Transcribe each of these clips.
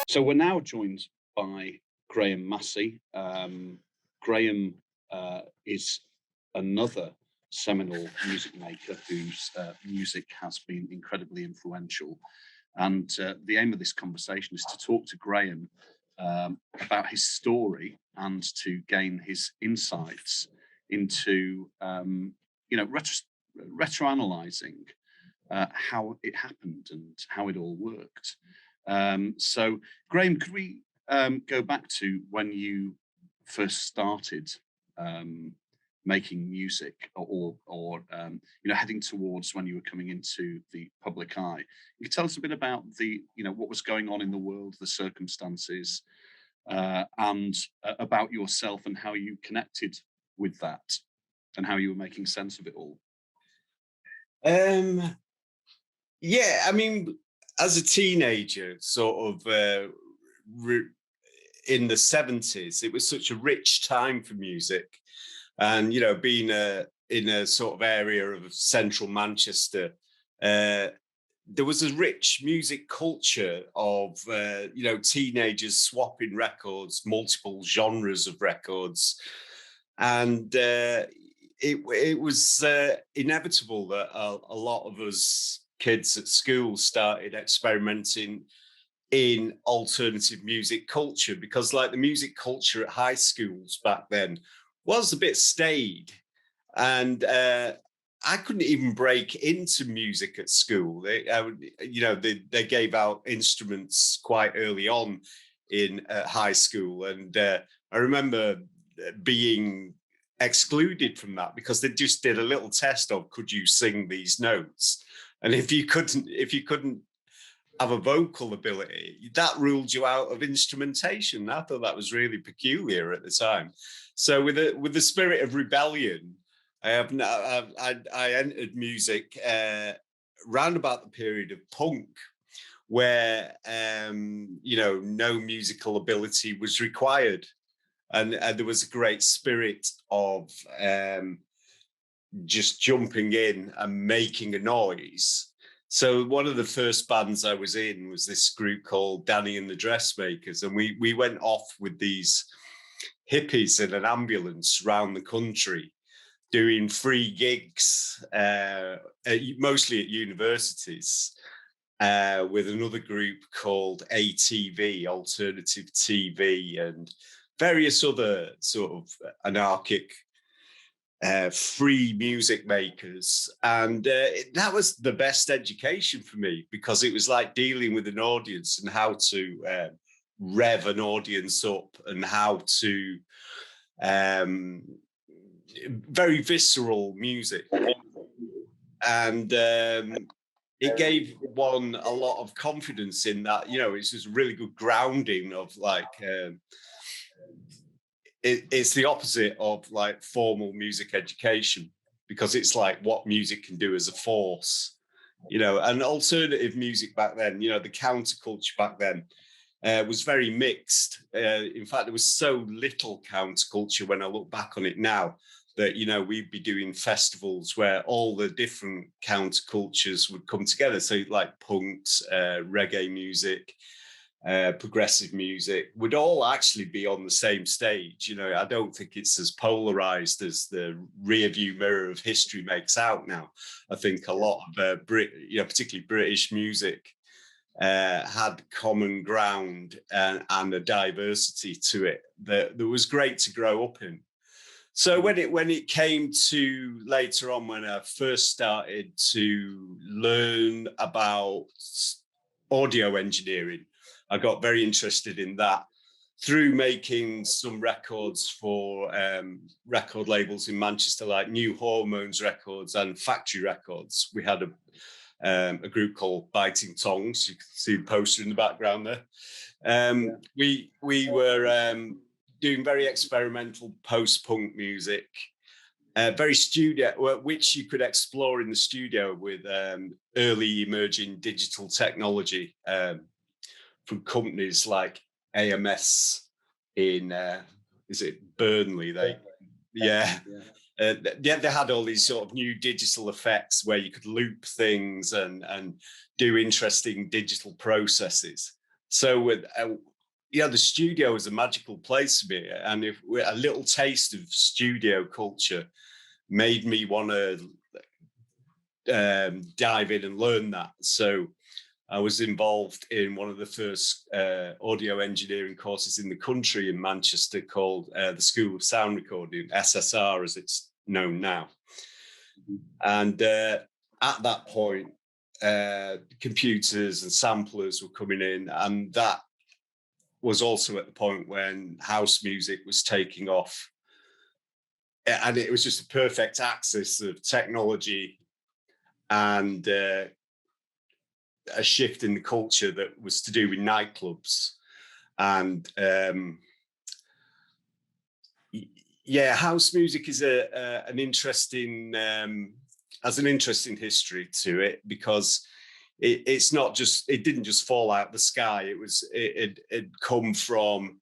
So we're now joined by Graham Massey. Graham is another seminal music maker whose music has been incredibly influential. And the aim of this conversation is to talk to Graham about his story and to gain his insights into, retroanalyzing how it happened and how it all worked. So, Graham, could we go back to when you first started making music, or heading towards when you were coming into the public eye? You could tell us a bit about what was going on in the world, the circumstances, and about yourself and how you connected with that and how you were making sense of it all. Yeah, I mean, as a teenager, sort of in the 70s, it was such a rich time for music. And, being in a sort of area of central Manchester, there was a rich music culture of, teenagers swapping records, multiple genres of records. And it was inevitable that a lot of us kids at school started experimenting in alternative music culture, because like the music culture at high schools back then was a bit staid, and I couldn't even break into music at school. They gave out instruments quite early on in high school, and I remember being excluded from that because they just did a little test of, could you sing these notes? And if you couldn't have a vocal ability, that ruled you out of instrumentation. I thought that was really peculiar at the time. So with the spirit of rebellion, I entered music round about the period of punk, where no musical ability was required, and there was a great spirit of just jumping in and making a noise. So one of the first bands I was in was this group called Danny and the Dressmakers, and we went off with these hippies in an ambulance around the country doing free gigs, mostly at universities, with another group called ATV, Alternative TV, and various other sort of anarchic free music makers. And that was the best education for me, because it was like dealing with an audience and how to rev an audience up, and how to very visceral music. And it gave one a lot of confidence in that, it's just really good grounding of like, it's the opposite of like formal music education, because it's like what music can do as a force, and alternative music back then, the counterculture back then was very mixed. In fact, there was so little counterculture when I look back on it now, that, we'd be doing festivals where all the different countercultures would come together. So like punks, reggae music, progressive music would all actually be on the same stage. I don't think it's as polarized as the rear view mirror of history makes out now. I think a lot of particularly British music had common ground and a diversity to it that was great to grow up in. So when it came to later on, when I first started to learn about audio engineering, I got very interested in that through making some records for record labels in Manchester, like New Hormones Records and Factory Records. We had a group called Biting Tongues. You can see the poster in the background there. We were doing very experimental post-punk music, very studio, which you could explore in the studio with early emerging digital technology from companies like AMS in, is it Burnley? They had all these sort of new digital effects where you could loop things and do interesting digital processes. So with the studio is a magical place for me, and if a little taste of studio culture made me want to dive in and learn that. So I was involved in one of the first audio engineering courses in the country in Manchester called the School of Sound Recording, SSR as it's known now. And at that point, computers and samplers were coming in, and that was also at the point when house music was taking off. And it was just a perfect axis of technology and a shift in the culture that was to do with nightclubs. And house music is an interesting has an interesting history to it, because it's not just, it didn't just fall out of the sky. It come from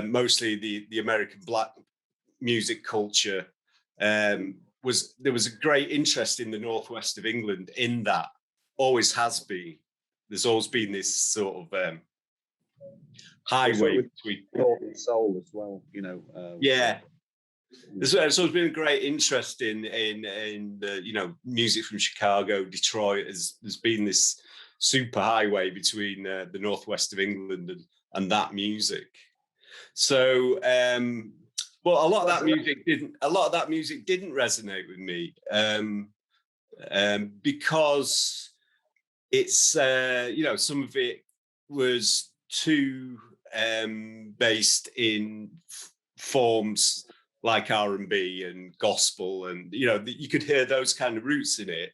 mostly the American black music culture. There was a great interest in the northwest of England in that. Always has been. There's always been this sort of highway between north and soul as well, There's always been a great interest in the music from Chicago, Detroit. There's been this super highway between the northwest of England and that music. So, but a lot of that music didn't resonate with me, because it's some of it was too based in forms like R&B and gospel, and you could hear those kind of roots in it.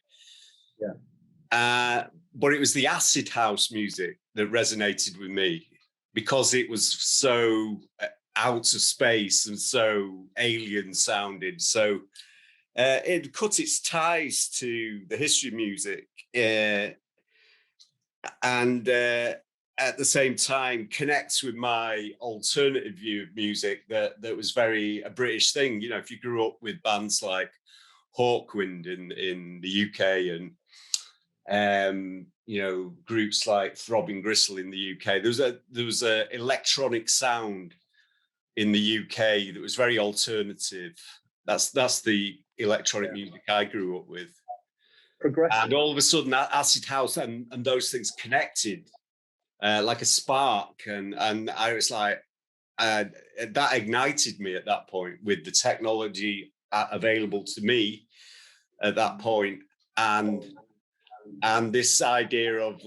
But it was the acid house music that resonated with me, because it was so out of space and so alien sounding. So it cut its ties to the history of music, and at the same time connects with my alternative view of music that was very a British thing. If you grew up with bands like Hawkwind in the UK, and groups like Throbbing Gristle in the UK, there was a electronic sound in the UK that was very alternative. That's the electronic music I grew up with. Progressive. And all of a sudden, that acid house and those things connected like a spark, and I was like, that ignited me at that point with the technology available to me at that point, and this idea of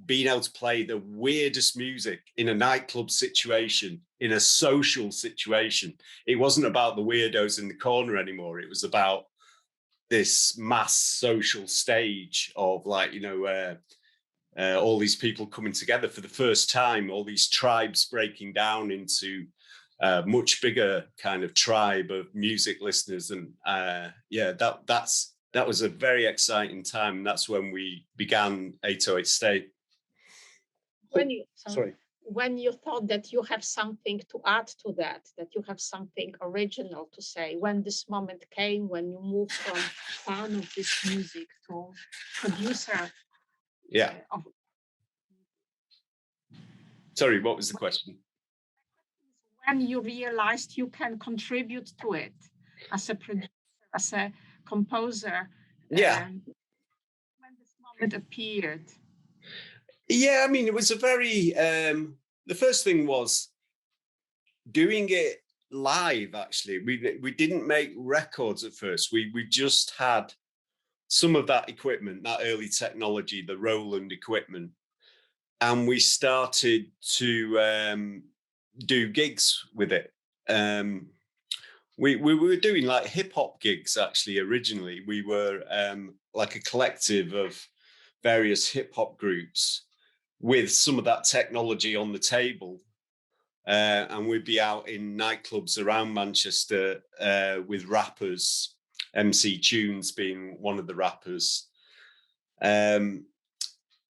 being able to play the weirdest music in a nightclub situation, in a social situation. It wasn't about the weirdos in the corner anymore. It was about this mass social stage of all these people coming together for the first time, all these tribes breaking down into a much bigger kind of tribe of music listeners. And that was a very exciting time. And that's when we began 808 State. When you thought that you have something to add to that you have something original to say, when this moment came, when you moved from fan of this music to producer. Sorry, what was the question? When you realized you can contribute to it as a producer, as a composer. When this moment appeared. Yeah, I mean, it was a very, the first thing was doing it live, actually. We didn't make records at first. We just had some of that equipment, that early technology, the Roland equipment. And we started to do gigs with it. We were doing like hip hop gigs, actually, originally. We were like a collective of various hip hop groups with some of that technology on the table. And we'd be out in nightclubs around Manchester with rappers, MC Tunes being one of the rappers. And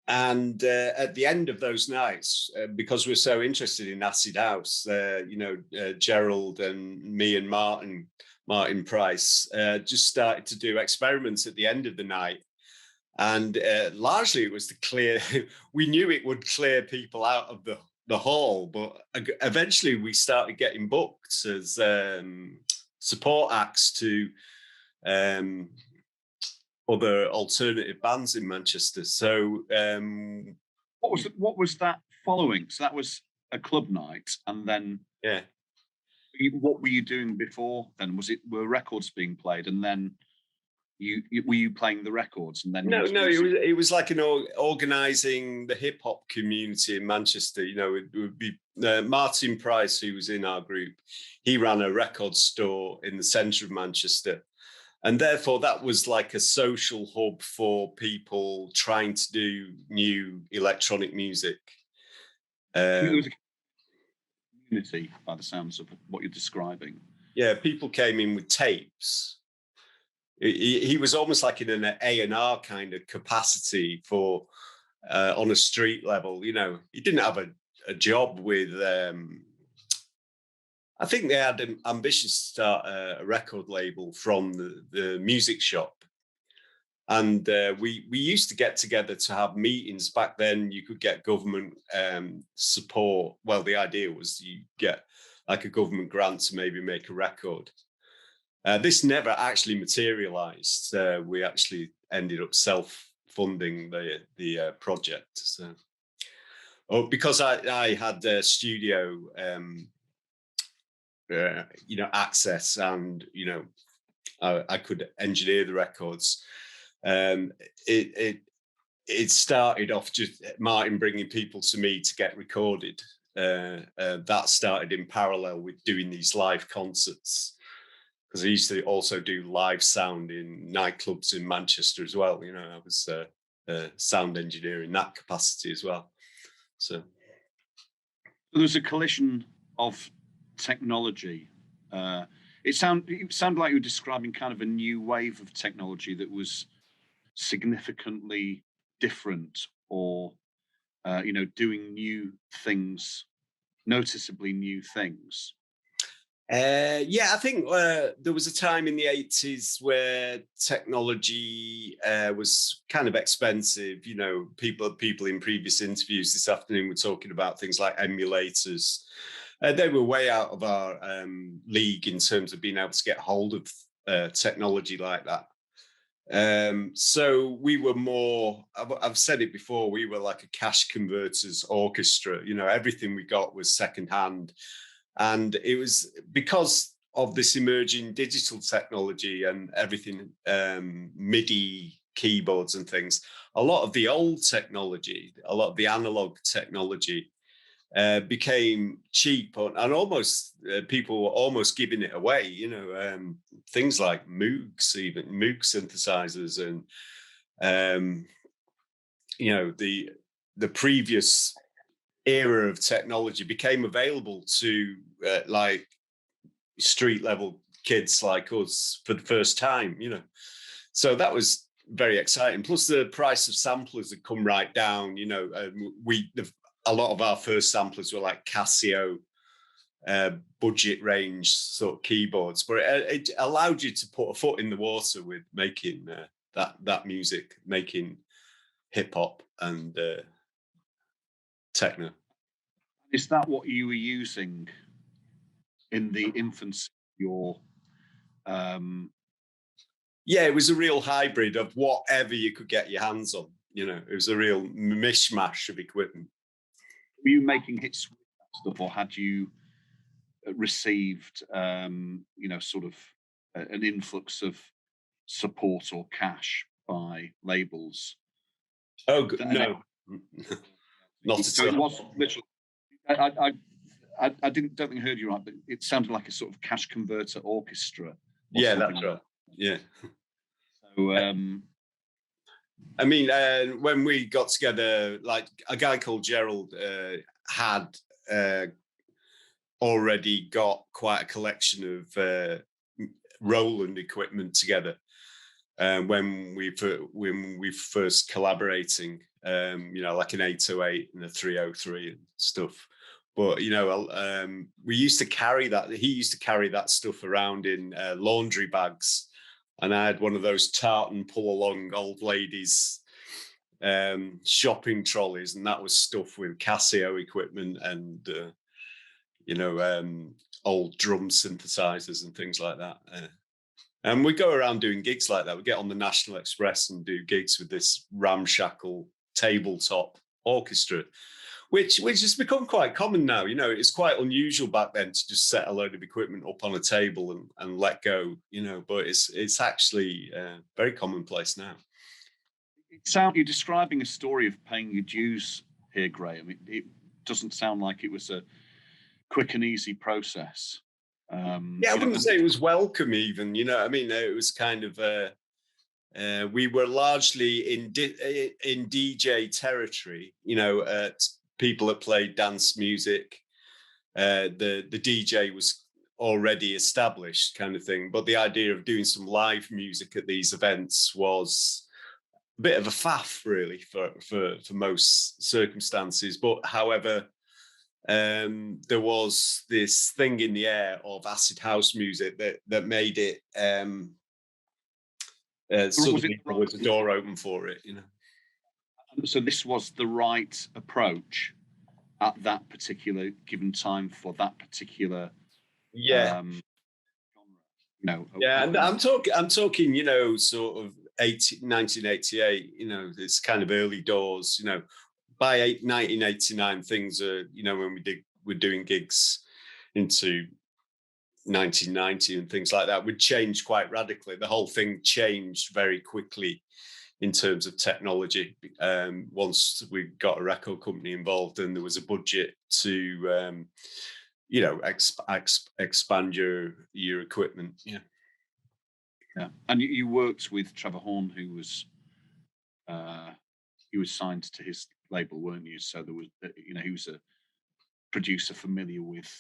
at the end of those nights, because we're so interested in acid house, Gerald and me and Martin Price just started to do experiments at the end of the night. And largely it was to clear, we knew it would clear people out of the hall, but eventually we started getting booked as support acts to other alternative bands in Manchester. So what was that following? So that was a club night, and then yeah. What were you doing before then? Were records being played, and then were you playing the records, and then no, it was like organising the hip hop community in Manchester. You know, it would be Martin Price, who was in our group. He ran a record store in the centre of Manchester, and therefore that was like a social hub for people trying to do new electronic music. It was a community, by the sounds of what you're describing. Yeah, people came in with tapes. He was almost like in an A&R kind of capacity for on a street level. You know, he didn't have a job with. I think they had ambitions to start a record label from the music shop. And we used to get together to have meetings. Back then, you could get government support. Well, the idea was you get like a government grant to maybe make a record. This never actually materialized. We actually ended up self-funding the project. So, because I had studio, access, and I could engineer the records. It started off just Martin bringing people to me to get recorded. That started in parallel with doing these live concerts, because I used to also do live sound in nightclubs in Manchester as well. You know, I was a sound engineer in that capacity as well. So there's a collision of technology. It sounded like you were describing kind of a new wave of technology that was significantly different, or doing new things, noticeably new things. Yeah, I think there was a time in the 80s where technology was kind of expensive. You know, people in previous interviews this afternoon were talking about things like emulators. They were way out of our league in terms of being able to get hold of technology like that. So we were more, I've said it before, we were like a cash converters orchestra. You know, everything we got was secondhand. And it was because of this emerging digital technology and everything, MIDI keyboards and things. A lot of the old technology, a lot of the analog technology became cheap, and almost people were almost giving it away. You know, things like Moogs, even Moog synthesizers, and the previous era of technology became available to like street level kids like us for the first time, you know. So that was very exciting. Plus the price of samplers had come right down, you know. A lot of our first samplers were like Casio budget range sort of keyboards, but it allowed you to put a foot in the water with making that music, making hip hop and techno. Is that what you were using in the infancy of your Yeah, it was a real hybrid of whatever you could get your hands on. You know, it was a real mishmash of equipment. Were you making hits with that stuff, or had you received sort of an influx of support or cash by labels? Oh no. Not at all. It was literally, I don't think I heard you right, but it sounded like a sort of cash converter orchestra. Yeah, that's right. Yeah. So, I mean, when we got together, like a guy called Gerald had already got quite a collection of Roland equipment together when we first collaborating. Like an 808 and a 303 and stuff. But we used to carry that. He used to carry that stuff around in laundry bags, and I had one of those tartan pull-along old ladies shopping trolleys, and that was stuffed with Casio equipment and old drum synthesizers and things like that. And we go around doing gigs like that. We get on the National Express and do gigs with this ramshackle tabletop orchestra, which has become quite common now. You know, it's quite unusual back then to just set a load of equipment up on a table and let go, you know, but it's actually very commonplace now. You're describing a story of paying your dues here, Graham. It doesn't sound like it was a quick and easy process. I wouldn't say it was welcome even, you know. I mean, it was kind of we were largely in DJ territory, you know, people that played dance music. The DJ was already established, kind of thing, but the idea of doing some live music at these events was a bit of a faff, really, for most circumstances. But however, there was this thing in the air of acid house music that made it suddenly there was a door open for it, you know. So this was the right approach at that particular given time for that particular genre. And I'm talking, you know, sort of 1988, you know, it's kind of early doors, you know. By 1989, things are, you know, when we're doing gigs into 1990 and things like that, would change quite radically. The whole thing changed very quickly in terms of technology. Once we got a record company involved and there was a budget to, you know, expand your equipment. Yeah. Yeah. And you worked with Trevor Horn, who was signed to his label, weren't you? So there was, you know, he was a producer familiar with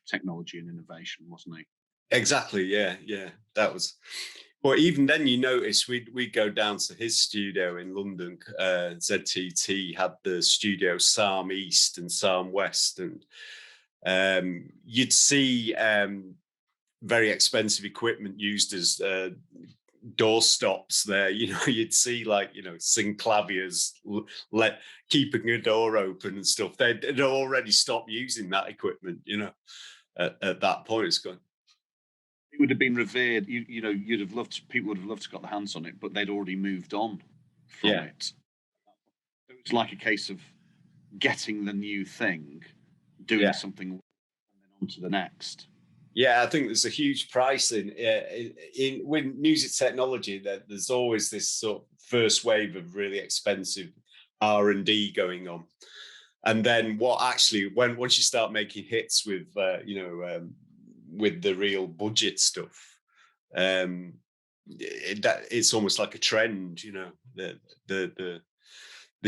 technology and innovation, wasn't he? Exactly. Yeah. That was. But even then, you notice we'd go down to his studio in London. ZTT had the studio Psalm East and Psalm West, and you'd see very expensive equipment used as door stops there. You know, you'd see, like, you know, synclaviers keeping a door open and stuff. They'd already stopped using that equipment, you know, at that point. It's gone. It would have been revered. You know, people would have loved to got their hands on it, but they'd already moved on from it. It was like a case of getting the new thing, doing something, and then on to the next. Yeah, I think there's a huge price in with music technology, that there's always this sort of first wave of really expensive R&D going on, and then once you start making hits with with the real budget stuff, it's almost like a trend, you know. The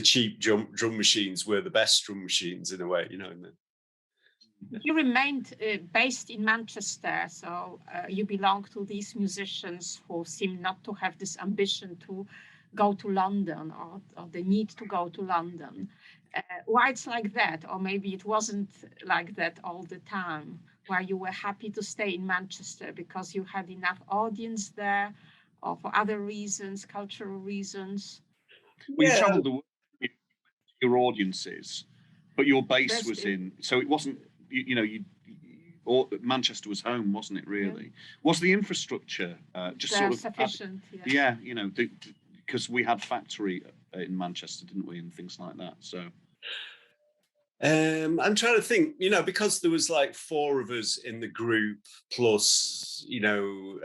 cheap drum machines were the best drum machines in a way, you know. You remained based in Manchester, so you belong to these musicians who seem not to have this ambition to go to London or the need to go to London. Why it's like that? Or maybe it wasn't like that all the time, where you were happy to stay in Manchester because you had enough audience there, or for other reasons, cultural reasons? Well, you travelled the world with your audiences, but your base was in, so it wasn't, Manchester was home, wasn't it, really? Yeah. Was the infrastructure just sort of sufficient? Yeah, you know, because we had factory in Manchester, didn't we, and things like that. So I'm trying to think, you know, because there was like 4 of us in the group, plus, you know,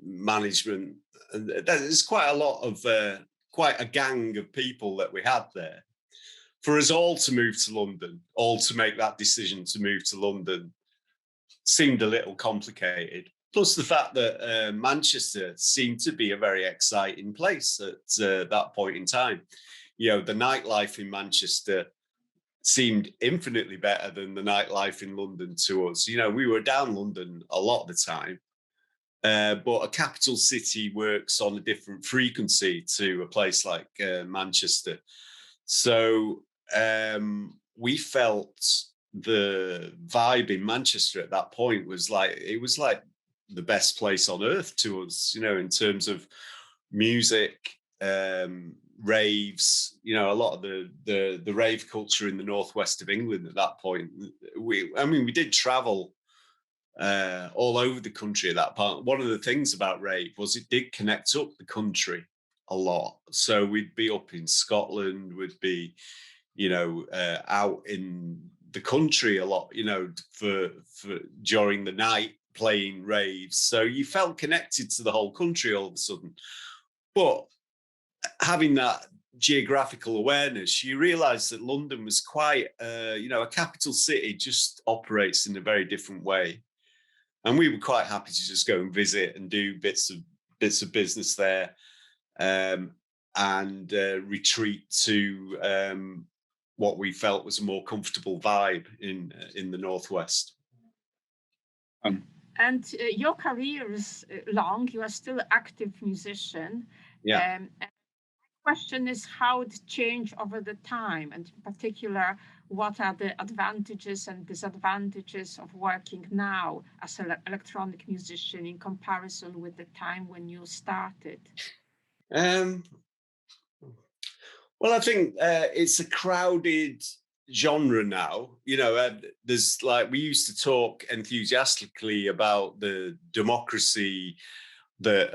management, and there's quite a lot of quite a gang of people that we had there. For us all to move to London, all to make that decision to move to London, seemed a little complicated. Plus the fact that Manchester seemed to be a very exciting place at that point in time. You know, the nightlife in Manchester seemed infinitely better than the nightlife in London to us. You know, we were down London a lot of the time, but a capital city works on a different frequency to a place like Manchester. So we felt the vibe in Manchester at that point was like the best place on earth to us, you know, in terms of music, raves, a lot of the rave culture in the northwest of England at that point. We did travel all over the country at that point. One of the things about rave was it did connect up the country a lot. So we'd be up in Scotland, we'd be, out in the country a lot, for during the night playing raves. So you felt connected to the whole country all of a sudden. But having that geographical awareness, you realize that London was quite, a capital city, just operates in a very different way. And we were quite happy to just go and visit and do bits of business there, and retreat to what we felt was a more comfortable vibe in the northwest. And your career is long. You are still an active musician. Yeah. And the question is how it changed over the time, and in particular, what are the advantages and disadvantages of working now as an electronic musician in comparison with the time when you started? Well, I think it's a crowded genre now. There's we used to talk enthusiastically about the democracy that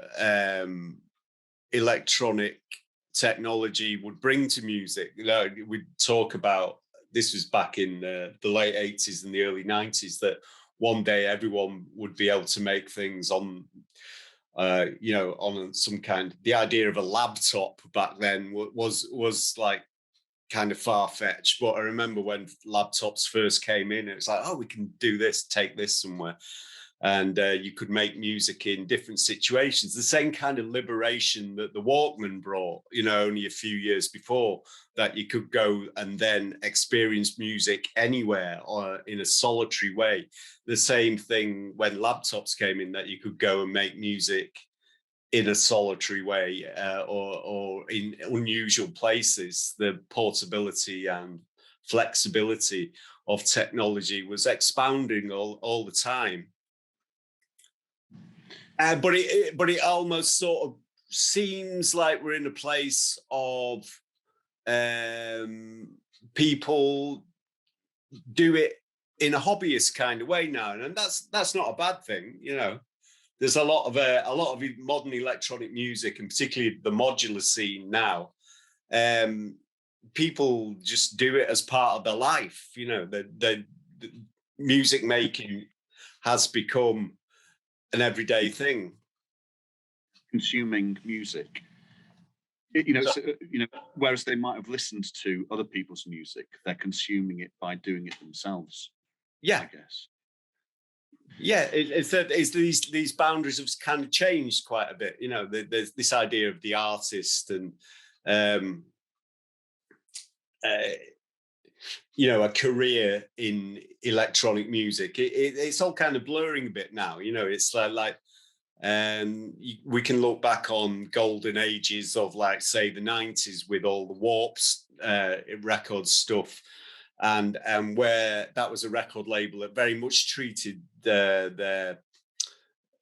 electronic technology would bring to music. We'd talk about, this was back in the late 80s and the early 90s, that one day everyone would be able to make things on on some kind. The idea of a laptop back then was like kind of far-fetched, but I remember when laptops first came in, it was like, oh, we can do this, take this somewhere, and you could make music in different situations. The same kind of liberation that the Walkman brought, only a few years before, that you could go and then experience music anywhere or in a solitary way. The same thing when laptops came in, that you could go and make music in a solitary way, or in unusual places. The portability and flexibility of technology was expounding all the time. But it almost sort of seems like we're in a place of people do it in a hobbyist kind of way now, and that's not a bad thing. There's a lot of modern electronic music, and particularly the modular scene now. People just do it as part of their life. The music making has become an everyday thing. Consuming music, whereas they might have listened to other people's music, they're consuming it by doing it themselves. Yeah, I guess. Yeah, it's these boundaries have kind of changed quite a bit. There's this idea of the artist and a career in electronic music. It's all kind of blurring a bit now. It's like we can look back on golden ages of, say, the 90s with all the Warps record stuff, and where that was a record label that very much treated their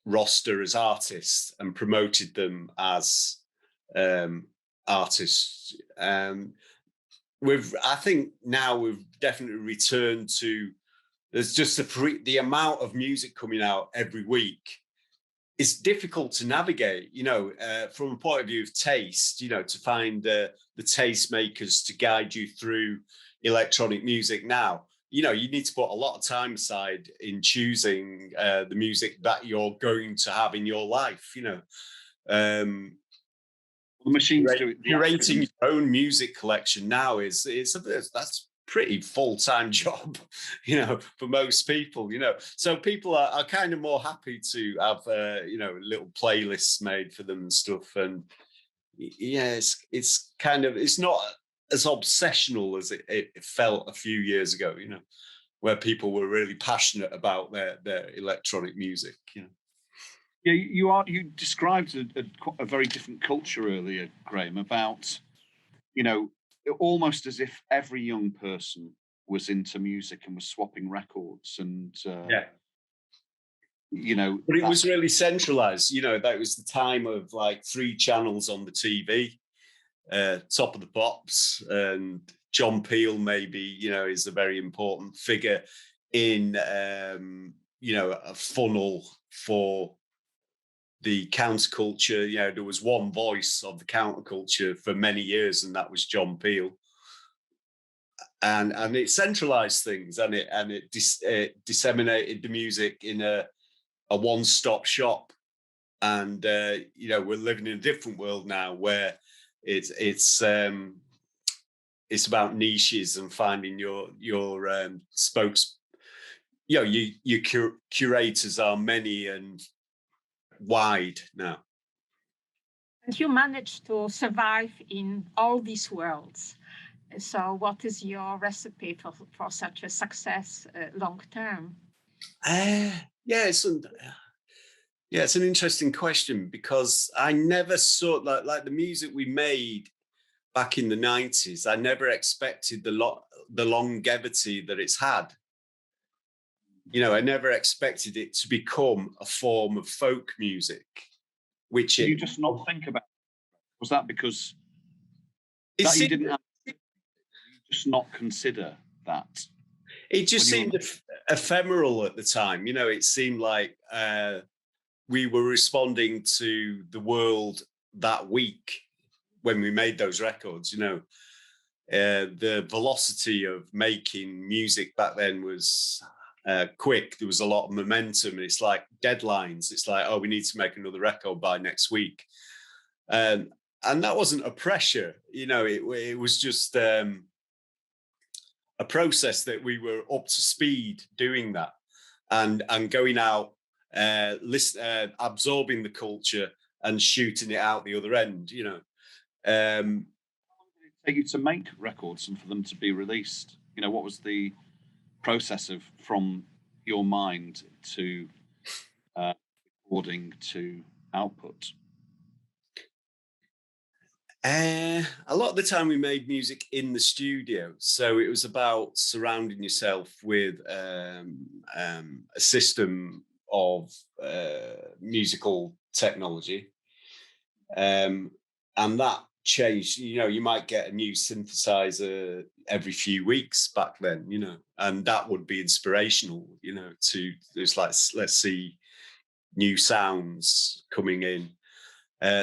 roster as artists and promoted them as artists. I think now we've definitely returned to, there's just the amount of music coming out every week. It's difficult to navigate, from a point of view of taste, to find the tastemakers to guide you through electronic music now. You need to put a lot of time aside in choosing the music that you're going to have in your life. The machines do it. Curating your own music collection now that's pretty full-time job, for most people. So people are kind of more happy to have little playlists made for them and stuff. And yeah, it's kind of, it's not as obsessional as it felt a few years ago, where people were really passionate about their electronic music. Yeah, you described a very different culture earlier, Graham, about, almost as if every young person was into music and was swapping records, and but it was really centralized. That was the time of 3 channels on the TV, Top of the Pops, and John Peel maybe, is a very important figure in, a funnel for the counterculture. There was one voice of the counterculture for many years, and that was John Peel. And it centralized things, and it disseminated the music in a one-stop shop. And we're living in a different world now where it's about niches and finding your spokes. Your curators are many and wide now. And you managed to survive in all these worlds. So what is your recipe for such a success long term? It's an interesting question, because I never saw like the music we made back in the 90s. I never expected the longevity that it's had. I never expected it to become a form of folk music, which you just not think about. Was that because you didn't have, you just not consider that? It just seemed ephemeral at the time. It seemed like we were responding to the world that week when we made those records. The velocity of making music back then was quick. There was a lot of momentum. It's like deadlines. It's like, oh, we need to make another record by next week. And that wasn't a pressure. It was just a process that we were up to speed doing that, and going out, absorbing the culture and shooting it out the other end. How long did it take you to make records and for them to be released? What was the process from your mind to recording to output? A lot of the time we made music in the studio, so it was about surrounding yourself with a system of musical technology, and that changed. You might get a new synthesizer every few weeks back then, and that would be inspirational. It's like, let's see new sounds coming in.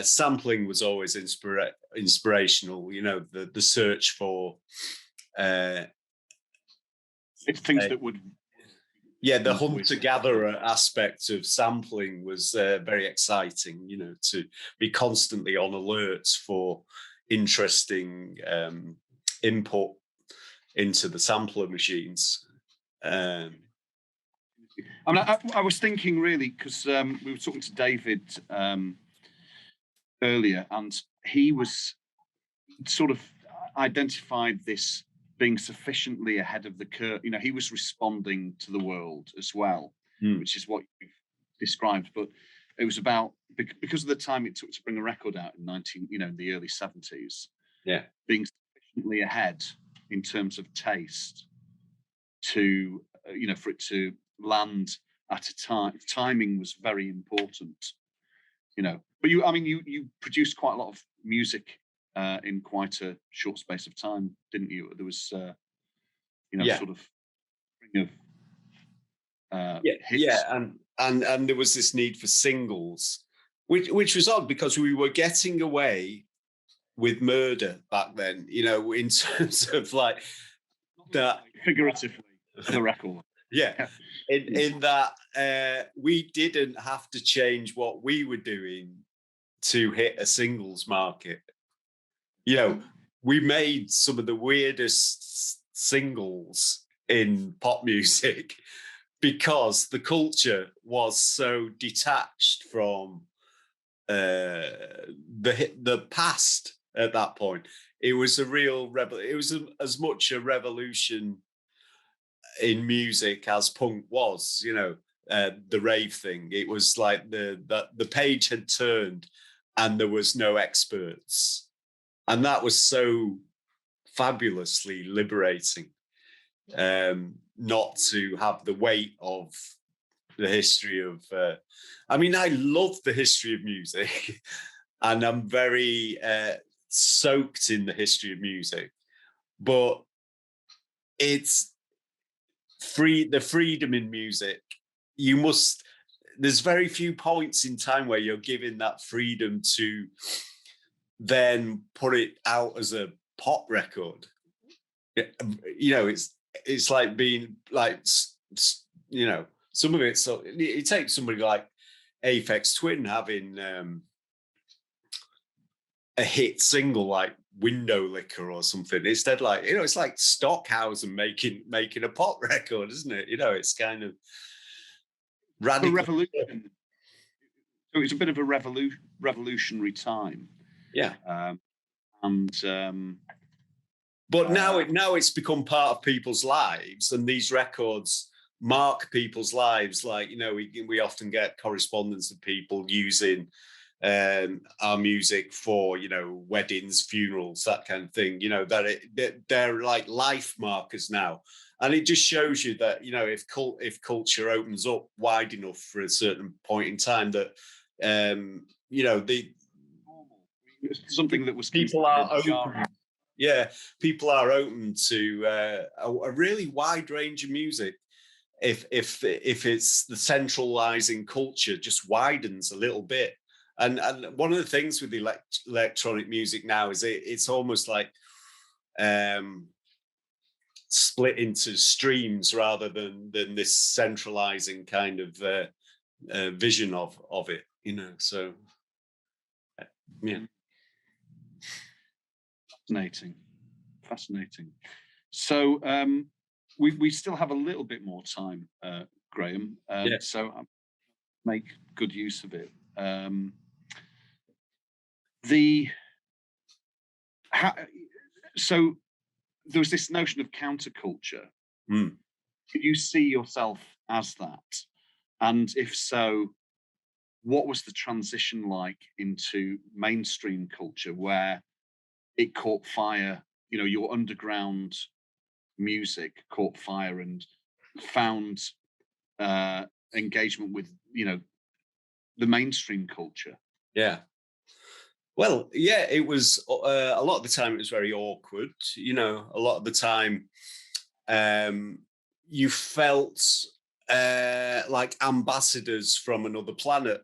Sampling was always inspirational. The search for it's things that would. Yeah, the hunter-gatherer aspect of sampling was very exciting. To be constantly on alert for interesting input into the sampler machines. I was thinking, really, because we were talking to David earlier, and he was sort of identified this being sufficiently ahead of the curve. He was responding to the world as well, which is what you've described. But it was about, because of the time it took to bring a record out in the early 70s. Yeah, being sufficiently ahead in terms of taste to for it to land at a time. Timing was very important. But you produced quite a lot of music in quite a short space of time, didn't you? There was, sort of string of hits. Yeah, and there was this need for singles, which was odd, because we were getting away with murder back then. In terms of like that, figuratively, for the record. Yeah, in that we didn't have to change what we were doing to hit a singles market. We made some of the weirdest singles in pop music because the culture was so detached from the past at that point. It was a real it was as much a revolution in music as punk was. The rave thing. It was like the page had turned and there was no experts. And that was so fabulously liberating, not to have the weight of the history of... I love the history of music. And I'm very soaked in the history of music, but it's the freedom in music. There's very few points in time where you're given that freedom to then put it out as a pop record. You know, it's like being like, you know, some of it. So it takes somebody like Aphex Twin having a hit single like Window Licker or something. Instead, like, you know, it's like Stockhausen making a pop record, isn't it? You know, it's kind of radical. A revolution. So it's a bit of a revolutionary time. Yeah. But now it's become part of people's lives, and these records mark people's lives. Like, you know, we often get correspondence of people using our music for, you know, weddings, funerals, that kind of thing. You know, that they're like life markers now, and it just shows you that, you know, if culture opens up wide enough for a certain point in time, that you know, something that was people are open. Yeah, people are open to a really wide range of music. If it's the centralizing culture just widens a little bit, and one of the things with electronic music now is it's almost like split into streams rather than this centralizing kind of vision of it, you know. So yeah. Fascinating. So we still have a little bit more time, Graham. So I'll make good use of it. So there was this notion of counterculture. Mm. Did you see yourself as that? And if so, what was the transition like into mainstream culture, where it caught fire? You know, your underground music caught fire and found engagement with, you know, the mainstream culture. Yeah. Well, yeah, it was a lot of the time it was very awkward. You know, a lot of the time you felt like ambassadors from another planet.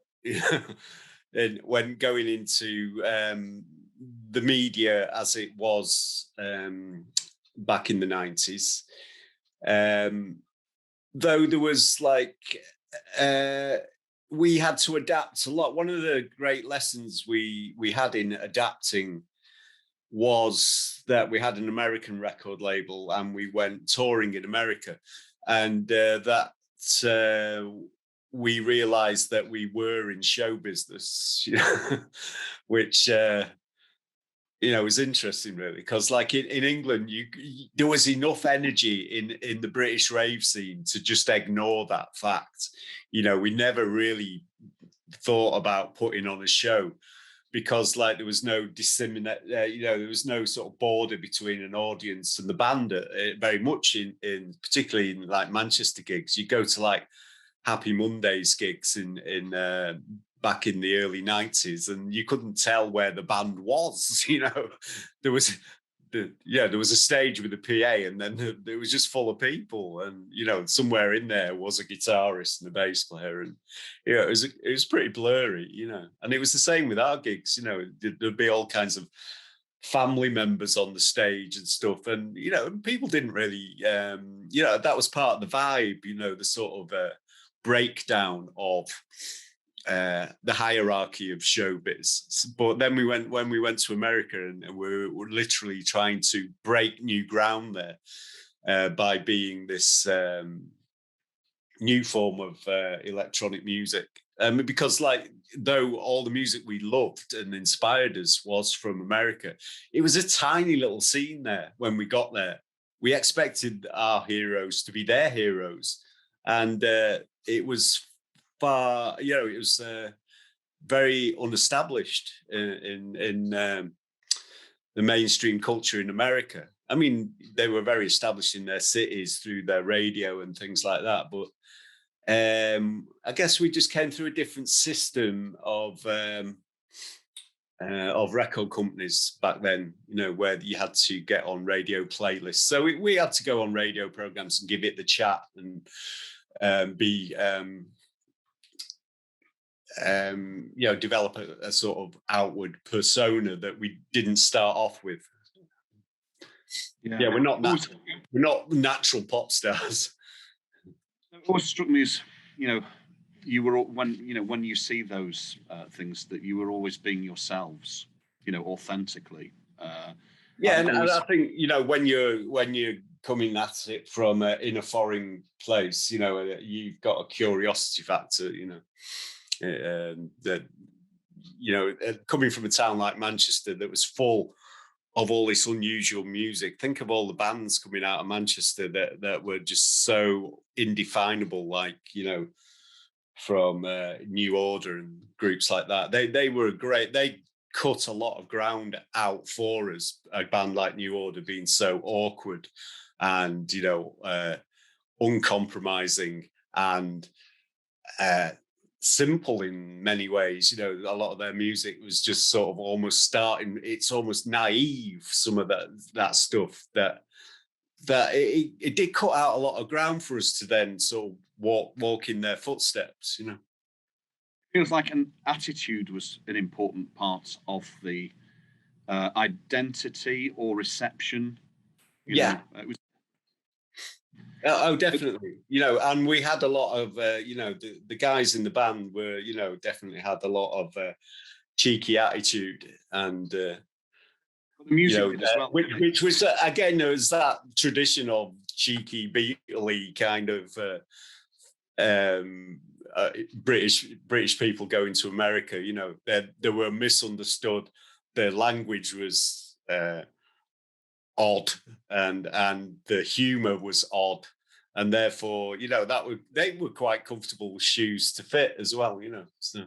And when going into the media as it was back in the 90s, though there was like we had to adapt a lot. One of the great lessons we had in adapting was that we had an American record label and we went touring in America, and we realized that we were in show business, you know, which you know, was interesting, really, because like in England, there was enough energy in the British rave scene to just ignore that fact. You know, we never really thought about putting on a show, because like there was no you know, there was no sort of border between an audience and the band. Very much in particularly in like Manchester gigs, you go to like Happy Mondays gigs in back in the early 90s, and you couldn't tell where the band was. You know, there was a stage with a PA, and then it was just full of people, and you know, somewhere in there was a guitarist and a bass player, and you know, it was pretty blurry, you know. And it was the same with our gigs. You know, there'd be all kinds of family members on the stage and stuff, and you know, people didn't really you know, that was part of the vibe, you know, the sort of breakdown of the hierarchy of showbiz. But then when we went to America, and we were literally trying to break new ground there by being this new form of electronic music. Because like, though all the music we loved and inspired us was from America, it was a tiny little scene there when we got there. We expected our heroes to be their heroes, and it was far, you know, it was very unestablished in the mainstream culture in America. I mean, they were very established in their cities through their radio and things like that, but I guess we just came through a different system of of record companies back then, you know, where you had to get on radio playlists. So we had to go on radio programs and give it the chat and be, you know, develop a sort of outward persona that we didn't start off with. Yeah, we're not natural pop stars. It always struck me as, you know, you were when you see those things, that you were always being yourselves, you know, authentically. Yeah, and I think, you know, when you're coming at it from in a foreign place, you know, you've got a curiosity factor, you know, that, you know, coming from a town like Manchester that was full of all this unusual music. Think of all the bands coming out of Manchester that were just so indefinable, like, you know, from New Order and groups like that. They were great. They cut a lot of ground out for us, a band like New Order being so awkward and, you know, uncompromising and simple in many ways. You know, a lot of their music was just sort of almost starting, it's almost naive, some of that stuff that it did cut out a lot of ground for us to then sort of walk in their footsteps, you know. Feels like an attitude was an important part of the identity or reception. You know, it was. Oh, definitely. You know, and we had a lot of, you know, the guys in the band were, you know, definitely had a lot of cheeky attitude and, the music, you know, as well, which was, again, there was that tradition of cheeky, Beatley kind of British people going to America. You know, they were misunderstood. Their language was odd, and the humor was odd, and therefore, you know, they were quite comfortable shoes to fit as well. You know, so.